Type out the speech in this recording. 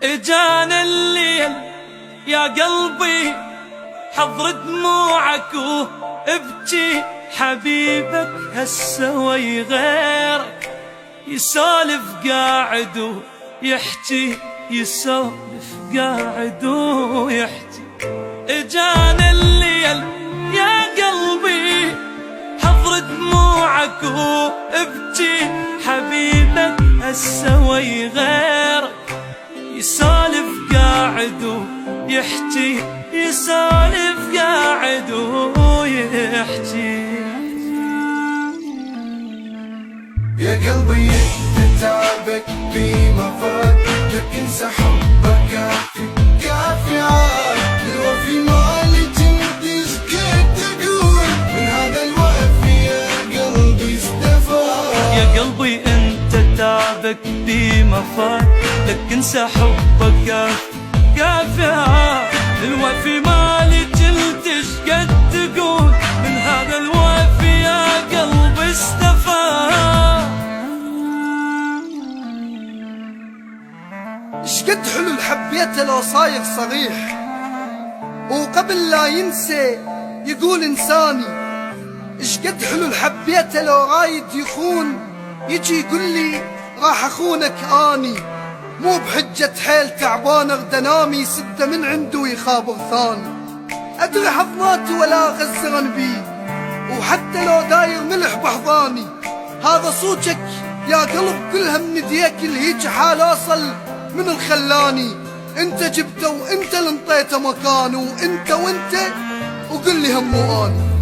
اجانا الليل يا قلبي حضر دموعك وابكي، حبيبك هسه وي غيرك يسولف قاعد ويحكي، يسولف قاعد ويحكي. اجانا الليل يا قلبي حضر دموعك وابكي، حبيبك هسه وي غيرك يسولف قاعد ويحكي، يسولف قاعد ويحكي. يا قلبي انت تعبك بما فات، لك انسى حبك كافي كافي عاد. الوفي مالك انت سكت تقول، من هذا الوفي يا قلبي استفاد. يا قلبي انت تعبك بما فات، لك انسى حبك كافي كافي عاد. الوفي مالك انت سكت تقول، من هذا الوفي يا قلبي استفاد. شقد حلو الحبيته لو صاير صريح، وقبل لا ينسى يقول انساني. شقد حلو الحبيته لو رايد يخون، يجي يقول لي راح اخونك اني. مو بحجة حيل تعبان ارد انامي، سده من عنده ويخابر ثاني. ادري حضناته ولا غزرن بي، وحتى لو داير ملح بحضاني. هذا صوتك يا قلب كلها من يديك، الهيج حال اوصل من الخلاني. انت جبته وانت اللي انطيته مكانه، وانت وقل لي هم اني.